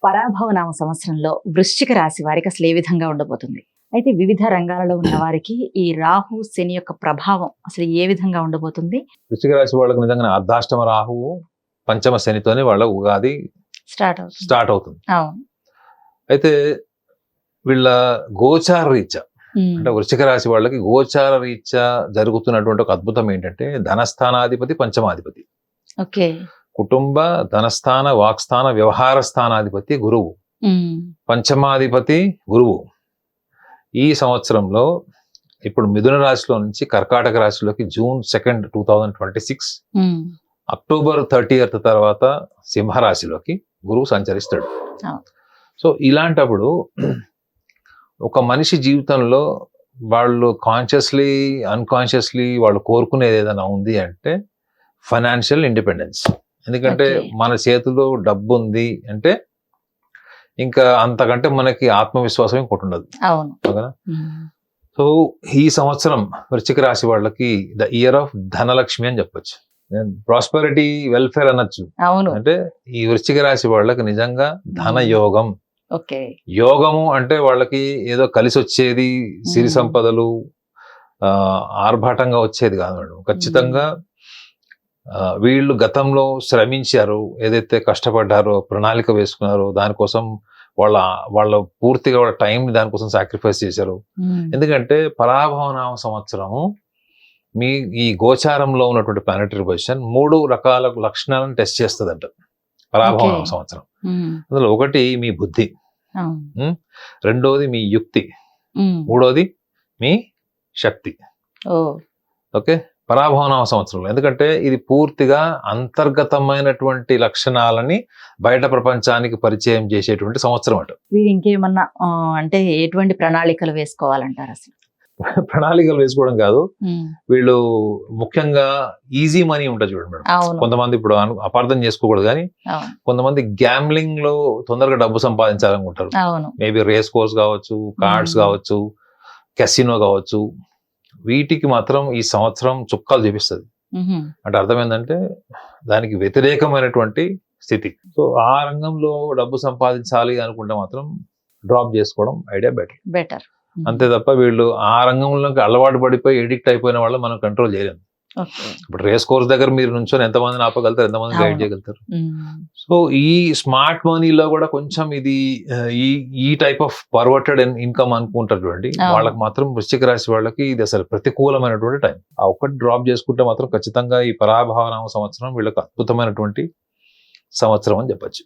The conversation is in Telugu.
పరాభవనామ సంవత్సరంలో వృశ్చిక రాశి వారికి అసలు ఏ విధంగా ఉండబోతుంది? అయితే వివిధ రంగాలలో ఉన్న వారికి ఈ రాహు శని యొక్క ప్రభావం అసలు ఏ విధంగా ఉండబోతుంది? వృశ్చిక రాశి వాళ్ళకి నిజంగానే అర్ధాష్టమ రాహువు పంచమ శనితోనే వాళ్ళ ఉగాది స్టార్ట్ అవుతుంది. అవును. అయితే వీళ్ళ గోచార రీత్యా అంటే వృశ్చిక రాశి వాళ్ళకి గోచార రీత్యా జరుగుతున్నటువంటి ఒక అద్భుతం ఏంటంటే ధనస్థానాధిపతి పంచమాధిపతి, ఓకే, కుటుంబ ధనస్థాన వాక్స్థాన వ్యవహార స్థానాధిపతి గురువు, పంచమాధిపతి గురువు. ఈ సంవత్సరంలో ఇప్పుడు మిథున రాశిలో నుంచి కర్కాటక రాశిలోకి జూన్ 2, 2026, అక్టోబర్ 30 తర్వాత సింహరాశిలోకి గురువు సంచరిస్తాడు. సో ఇలాంటప్పుడు ఒక మనిషి జీవితంలో వాళ్ళు కాన్షియస్లీ అన్కాన్షియస్లీ వాళ్ళు కోరుకునేది ఏదైనా ఉంది అంటే ఫైనాన్షియల్ ఇండిపెండెన్స్. ఎందుకంటే మన చేతిలో డబ్బు ఉంది అంటే ఇంకా అంతకంటే మనకి ఆత్మవిశ్వాసం ఇంకోటి ఉండదు. అవునా? సో ఈ సంవత్సరం వృశ్చిక రాశి వాళ్ళకి ద ఇయర్ ఆఫ్ ధనలక్ష్మి అని చెప్పొచ్చు. ప్రాస్పెరిటీ వెల్ఫేర్ అనొచ్చు. అంటే ఈ వృశ్చిక రాశి వాళ్ళకి నిజంగా ధన యోగం. యోగము అంటే వాళ్ళకి ఏదో కలిసి వచ్చేది సిరి సంపదలు ఆర్భాటంగా వచ్చేది కాదు మేడం. ఖచ్చితంగా వీళ్ళు గతంలో శ్రమించారు, ఏదైతే కష్టపడ్డారో, ప్రణాళిక వేసుకున్నారో, దానికోసం వాళ్ళ పూర్తిగా వాళ్ళ టైం దానికోసం సాక్రిఫైస్ చేశారు. ఎందుకంటే పరాభవనామ సంవత్సరము మీ ఈ గోచారంలో ఉన్నటువంటి ప్లానెటరీ పొజిషన్ 3 రకాల లక్షణాలను టెస్ట్ చేస్తుందంట పరాభవనామ సంవత్సరం. అందులో ఒకటి మీ బుద్ధి, రెండోది మీ యుక్తి, మూడోది మీ శక్తి. ఓకే, పరాభవనామ సంవత్సరంలో. ఎందుకంటే ఇది పూర్తిగా అంతర్గతమైనటువంటి లక్షణాలని బయట ప్రపంచానికి పరిచయం చేసేటువంటి సంవత్సరం అట. వీరు ఇంకేమన్నా అంటే ఎటువంటి ప్రణాళికలు వేసుకోవాలంటారు? అసలు ప్రణాళికలు వేసుకోవడం కాదు, వీళ్ళు ముఖ్యంగా ఈజీ మనీ ఉంటుంది చూడండి మేడం. కొంతమంది ఇప్పుడు అపార్థం చేసుకోకూడదు కానీ కొంతమంది గ్యాంబ్లింగ్ లో తొందరగా డబ్బు సంపాదించాలనుకుంటారు. మేబీ రేస్ కోర్స్ కావచ్చు, కార్డ్స్ కావచ్చు, కెసినో కావచ్చు. వీటికి మాత్రం ఈ సంవత్సరం చుక్కాలు చూపిస్తుంది. అంటే అర్థం ఏంటంటే దానికి వ్యతిరేకమైనటువంటి స్థితి. సో ఆ రంగంలో డబ్బు సంపాదించాలి అనుకుంటే మాత్రం డ్రాప్ చేసుకోవడం ఐడియా బెటర్. అంతే తప్ప వీళ్ళు ఆ రంగంలోకి అలవాటు పడిపోయి ఎడిక్ట్ అయిపోయిన వాళ్ళు మనం కంట్రోల్ చేయలేము. ఇప్పుడు రేస్ కోర్స్ దగ్గర మీరు నుంచొని ఎంతమందిని ఆపగలుగుతారు, ఎంతమంది గైడ్ చేయగలుగుతారు. సో ఈ స్మార్ట్ మనీలో కూడా కొంచెం ఇది ఈ టైప్ ఆఫ్ పర్వర్టెడ్ ఇన్కమ్ అనుకుంటారు చూడండి, వాళ్ళకి మాత్రం వృశ్చిక రాశి వాళ్ళకి ఇది అసలు ప్రతికూలమైనటువంటి టైం. ఆ ఒక్కటి డ్రాప్ చేసుకుంటే మాత్రం ఖచ్చితంగా ఈ పరాభవనామ సంవత్సరం వీళ్ళకి అద్భుతమైనటువంటి సంవత్సరం అని చెప్పచ్చు.